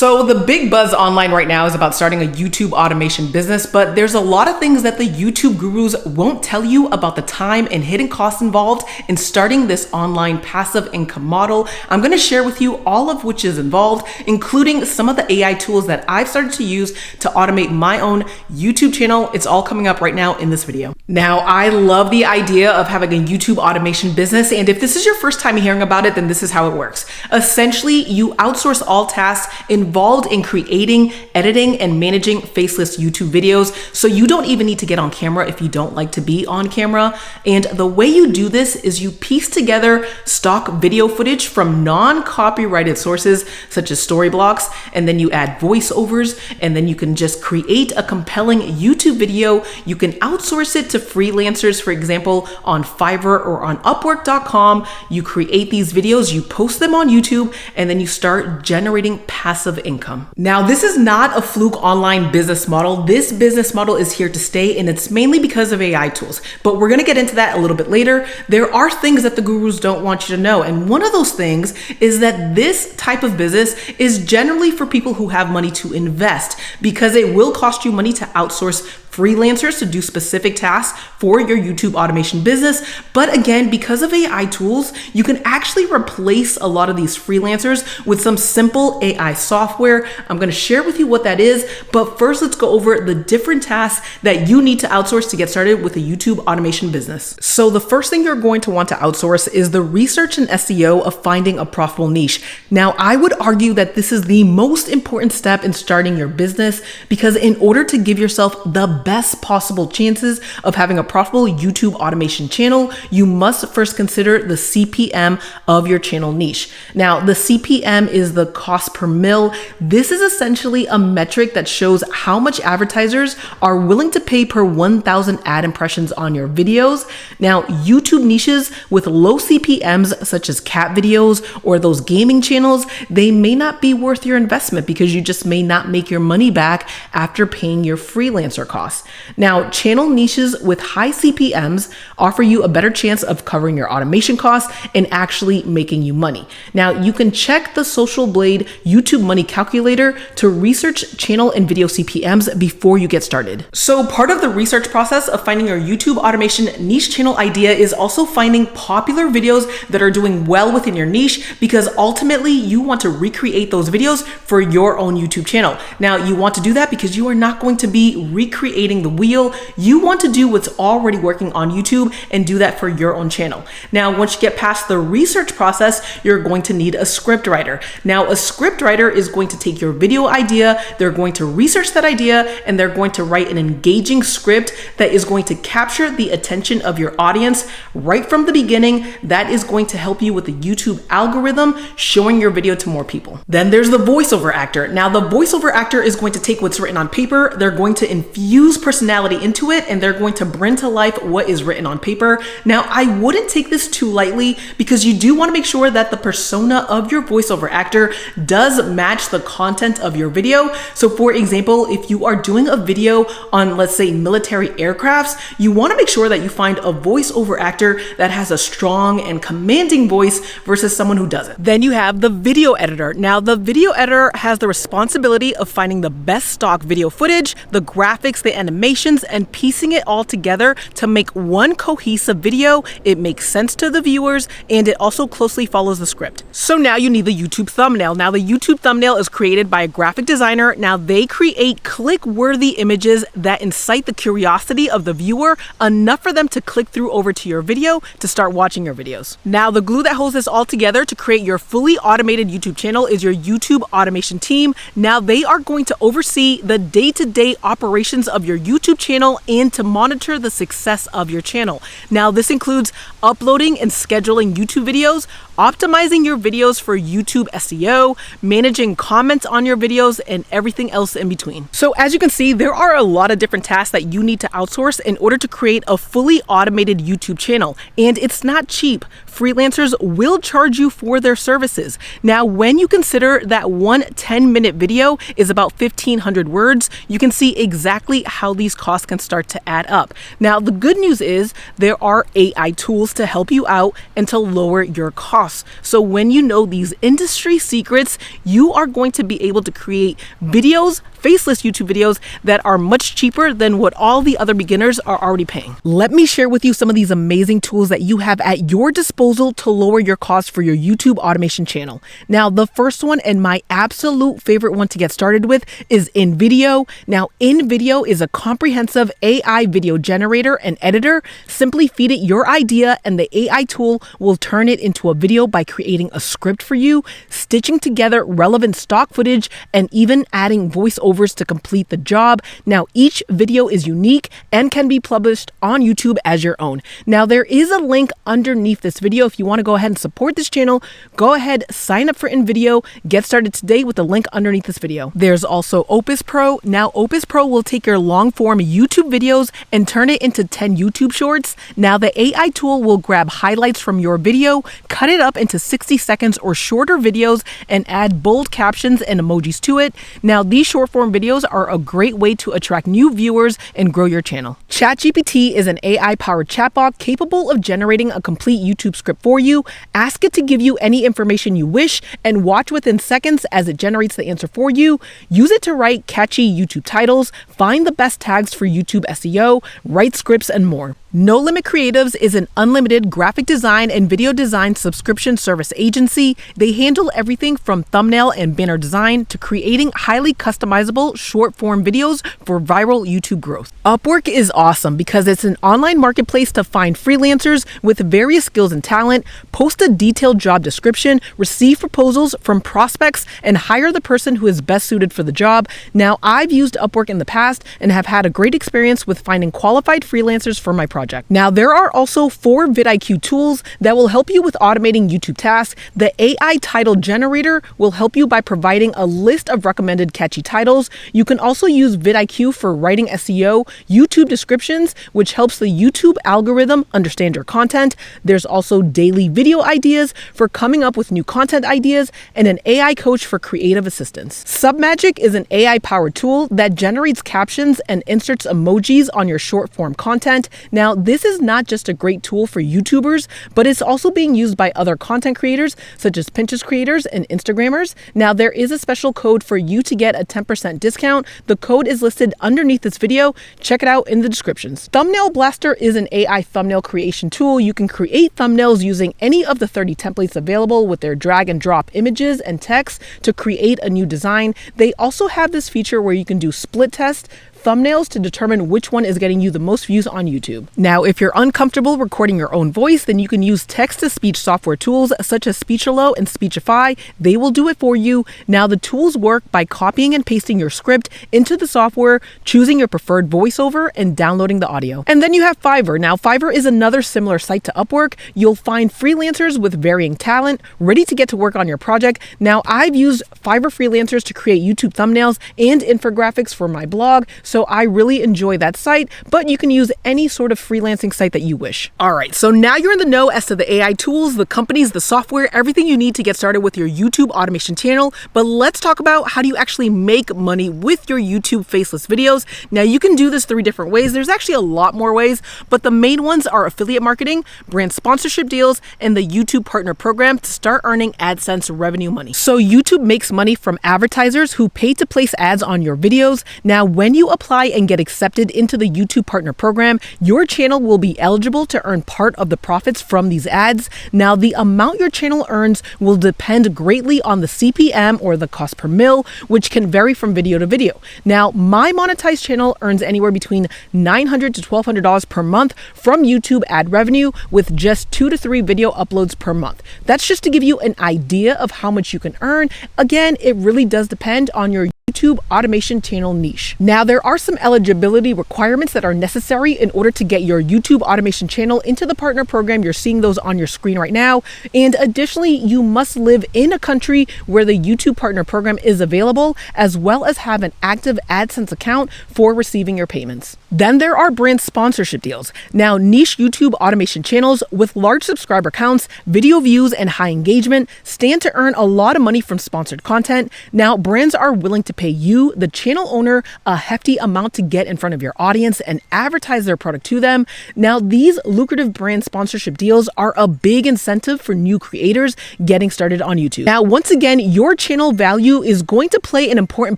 So the big buzz online right now is about starting a YouTube automation business, but there's a lot of things that the YouTube gurus won't tell you about the time and hidden costs involved in starting this online passive income model. I'm going to share with you all of which is involved, including some of the AI tools that I've started to use to automate my own YouTube channel. It's all coming up right now in this video. Now, I love the idea of having a YouTube automation business, and if this is your first time hearing about it, then this is how it works. Essentially, you outsource all tasks involved in creating, editing, and managing faceless YouTube videos, so you don't even need to get on camera if you don't like to be on camera. And the way you do this is you piece together stock video footage from non-copyrighted sources such as story blocks, and then you add voiceovers, and then you can just create a compelling YouTube video. You can outsource it to freelancers, for example, on Fiverr or on Upwork.com. You create these videos, you post them on YouTube, and then you start generating passive income. Now, this is not a fluke online business model. This business model is here to stay, and it's mainly because of AI tools. But we're gonna get into that a little bit later. There are things that the gurus don't want you to know. And one of those things is that this type of business is generally for people who have money to invest, because it will cost you money to outsource freelancers to do specific tasks for your YouTube automation business. But again, because of AI tools, you can actually replace a lot of these freelancers with some simple AI software. I'm going to share with you what that is, but first let's go over the different tasks that you need to outsource to get started with a YouTube automation business. So the first thing you're going to want to outsource is the research and SEO of finding a profitable niche. Now, I would argue that this is the most important step in starting your business, because in order to give yourself the best possible chances of having a profitable YouTube automation channel, you must first consider the CPM of your channel niche. Now, the CPM is the cost per mil. This is essentially a metric that shows how much advertisers are willing to pay per 1,000 ad impressions on your videos. Now, YouTube niches with low CPMs, such as cat videos or those gaming channels, they may not be worth your investment because you just may not make your money back after paying your freelancer costs. Now, channel niches with high CPMs offer you a better chance of covering your automation costs and actually making you money. Now, you can check the Social Blade YouTube Money Calculator to research channel and video CPMs before you get started. So part of the research process of finding your YouTube automation niche channel idea is also finding popular videos that are doing well within your niche, because ultimately you want to recreate those videos for your own YouTube channel. Now, you want to do that because you are not going to be recreating the wheel. You want to do what's already working on YouTube and do that for your own channel. Now, once you get past the research process, you're going to need a script writer. Now, a script writer is going to take your video idea, they're going to research that idea, and they're going to write an engaging script that is going to capture the attention of your audience right from the beginning. That is going to help you with the YouTube algorithm, showing your video to more people. Then there's the voiceover actor. Now, the voiceover actor is going to take what's written on paper, they're going to infuse personality into it, and they're going to bring to life what is written on paper. Now, I wouldn't take this too lightly, because you do want to make sure that the persona of your voiceover actor does match the content of your video. So for example, if you are doing a video on, let's say, military aircrafts, you want to make sure that you find a voiceover actor that has a strong and commanding voice versus someone who doesn't. Then you have the video editor. Now, the video editor has the responsibility of finding the best stock video footage, the graphics, the animations, and piecing it all together to make one cohesive video. It makes sense to the viewers, and it also closely follows the script. So now you need the YouTube thumbnail. Now, the YouTube thumbnail is created by a graphic designer. Now, they create click-worthy images that incite the curiosity of the viewer enough for them to click through over to your video to start watching your videos. Now, the glue that holds this all together to create your fully automated YouTube channel is your YouTube automation team. Now, they are going to oversee the day-to-day operations of your YouTube channel and to monitor the success of your channel. Now, this includes uploading and scheduling YouTube videos, optimizing your videos for YouTube SEO, managing comments on your videos, and everything else in between. So as you can see, there are a lot of different tasks that you need to outsource in order to create a fully automated YouTube channel. And it's not cheap. Freelancers will charge you for their services. Now, when you consider that one 10-minute video is about 1,500 words, you can see exactly how these costs can start to add up. Now, the good news is there are AI tools to help you out and to lower your costs. costs. So when you know these industry secrets, you are going to be able to create videos, faceless YouTube videos that are much cheaper than what all the other beginners are already paying. Let me share with you some of these amazing tools that you have at your disposal to lower your costs for your YouTube automation channel. Now, the first one and my absolute favorite one to get started with is Invideo. Now, Invideo is a comprehensive AI video generator and editor. Simply feed it your idea and the AI tool will turn it into a video by creating a script for you, stitching together relevant stock footage, and even adding voiceovers to complete the job. Now, each video is unique and can be published on YouTube as your own. Now, there is a link underneath this video. If you want to go ahead and support this channel, go ahead, sign up for Invideo, get started today with the link underneath this video. There's also Opus Pro. Now, Opus Pro will take your long form YouTube videos and turn it into 10 YouTube shorts. Now, the AI tool will grab highlights from your video, cut it up into 60 seconds or shorter videos, and add bold captions and emojis to it. Now, these short form videos are a great way to attract new viewers and grow your channel. ChatGPT is an AI-powered chatbot capable of generating a complete YouTube script for you. Ask it to give you any information you wish and watch within seconds as it generates the answer for you. Use it to write catchy YouTube titles, find the best tags for YouTube SEO, write scripts, and more. No Limit Creatives is an unlimited graphic design and video design subscription service agency. They handle everything from thumbnail and banner design to creating highly customizable short form videos for viral YouTube growth. Upwork is awesome because it's an online marketplace to find freelancers with various skills and talent, post a detailed job description, receive proposals from prospects, and hire the person who is best suited for the job. Now, I've used Upwork in the past and have had a great experience with finding qualified freelancers for my project. Now, there are also 4 vidIQ tools that will help you with automating YouTube tasks. The AI title generator will help you by providing a list of recommended catchy titles. You can also use vidIQ for writing SEO, YouTube descriptions, which helps the YouTube algorithm understand your content. There's also daily video ideas for coming up with new content ideas, and an AI coach for creative assistance. Submagic is an AI-powered tool that generates captions and inserts emojis on your short form content. Now, this is not just a great tool for YouTubers, but it's also being used by other content creators, such as Pinterest creators and Instagrammers. Now, there is a special code for you to get a 10% discount. The code is listed underneath this video. Check it out in the descriptions. Thumbnail Blaster is an AI thumbnail creation tool. You can create thumbnails using any of the 30 templates available with their drag and drop images and text to create a new design. They also have this feature where you can do split test thumbnails to determine which one is getting you the most views on YouTube. Now, if you're uncomfortable recording your own voice, then you can use text-to-speech software tools such as Speechalo and Speechify. They will do it for you. Now, the tools work by copying and pasting your script into the software, choosing your preferred voiceover, and downloading the audio. And then you have Fiverr. Now, Fiverr is another similar site to Upwork. You'll find freelancers with varying talent ready to get to work on your project. Now, I've used Fiverr freelancers to create YouTube thumbnails and infographics for my blog, so I really enjoy that site, but you can use any sort of freelancing site that you wish. All right, so now you're in the know as to the AI tools, the companies, the software, everything you need to get started with your YouTube automation channel. But let's talk about how do you actually make money with your YouTube faceless videos. Now, you can do this 3 different ways. There's actually a lot more ways, but the main ones are affiliate marketing, brand sponsorship deals, and the YouTube partner program to start earning AdSense revenue money. So YouTube makes money from advertisers who pay to place ads on your videos. Now, when you apply and get accepted into the YouTube partner program, your channel will be eligible to earn part of the profits from these ads. Now, the amount your channel earns will depend greatly on the CPM or the cost per mil, which can vary from video to video. Now, my monetized channel earns anywhere between $900 to $1,200 per month from YouTube ad revenue with just 2 to 3 video uploads per month. That's just to give you an idea of how much you can earn. Again, it really does depend on your YouTube automation channel niche. Now, there are some eligibility requirements that are necessary in order to get your YouTube automation channel into the partner program. You're seeing those on your screen right now. And additionally, you must live in a country where the YouTube partner program is available, as well as have an active AdSense account for receiving your payments. Then there are brand sponsorship deals. Now, niche YouTube automation channels with large subscriber counts, video views, and high engagement stand to earn a lot of money from sponsored content. Now, brands are willing to pay you, the channel owner, a hefty amount to get in front of your audience and advertise their product to them. Now, these lucrative brand sponsorship deals are a big incentive for new creators getting started on YouTube. Now, once again, your channel value is going to play an important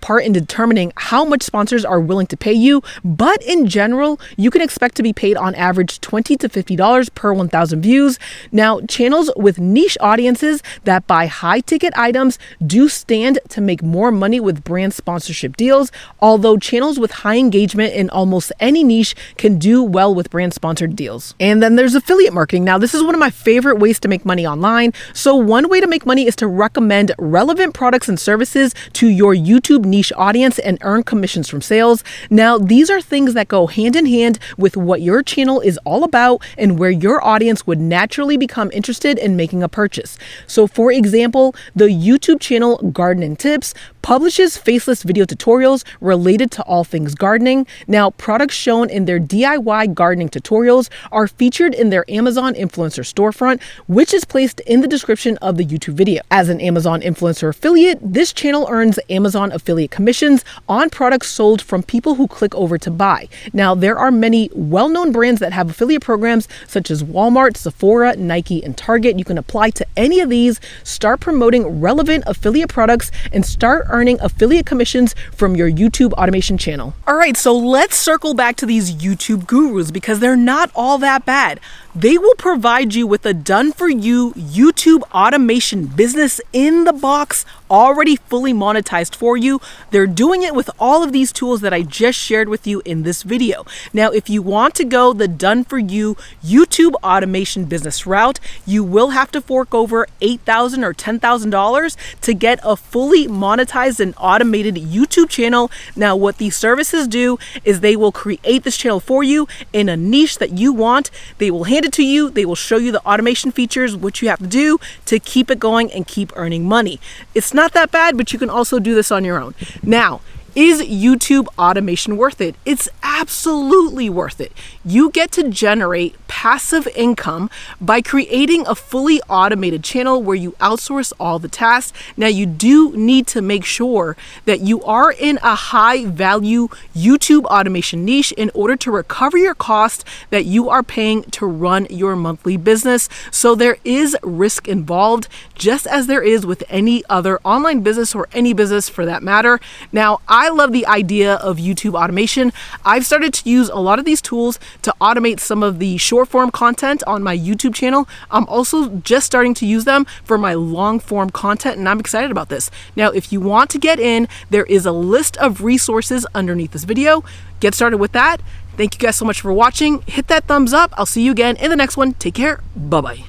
part in determining how much sponsors are willing to pay you, but in general, you can expect to be paid on average $20 to $50 per 1,000 views. Now, channels with niche audiences that buy high-ticket items do stand to make more money with brand sponsorship deals, although channels with high engagement in almost any niche can do well with brand sponsored deals. And then there's affiliate marketing. Now, this is one of my favorite ways to make money online. So one way to make money is to recommend relevant products and services to your YouTube niche audience and earn commissions from sales. Now, these are things that go hand in hand with what your channel is all about and where your audience would naturally become interested in making a purchase. So for example, the YouTube channel Gardening Tips publishes faceless video tutorials related to all things gardening. Now, products shown in their DIY gardening tutorials are featured in their Amazon influencer storefront, which is placed in the description of the YouTube video. As an Amazon influencer affiliate, this channel earns Amazon affiliate commissions on products sold from people who click over to buy. Now, there are many well-known brands that have affiliate programs such as Walmart, Sephora, Nike, and Target. You can apply to any of these, start promoting relevant affiliate products, and start earning affiliate commissions from your YouTube automation channel. All right, so let's circle back to these YouTube gurus because they're not all that bad. They will provide you with a done-for-you YouTube automation business in the box, already fully monetized for you. They're doing it with all of these tools that I just shared with you in this video. Now, if you want to go the done-for-you YouTube automation business route, you will have to fork over $8,000 or $10,000 to get a fully monetized and automated YouTube channel. Now, what these services do is they will create this channel for you in a niche that you want. They will hand it to you. They will show you the automation features, what you have to do to keep it going and keep earning money. It's not that bad, but you can also do this on your own. Now, is YouTube automation worth it? It's absolutely worth it. You get to generate passive income by creating a fully automated channel where you outsource all the tasks. Now, you do need to make sure that you are in a high value YouTube automation niche in order to recover your cost that you are paying to run your monthly business. So there is risk involved, just as there is with any other online business or any business for that matter. Now, I love the idea of YouTube automation. I've started to use a lot of these tools to automate some of the short form content on my YouTube channel. I'm also just starting to use them for my long form content, and I'm excited about this. Now, if you want to get in, there is a list of resources underneath this video. Get started with that. Thank you guys so much for watching. Hit that thumbs up. I'll see you again in the next one. Take care. Bye-bye.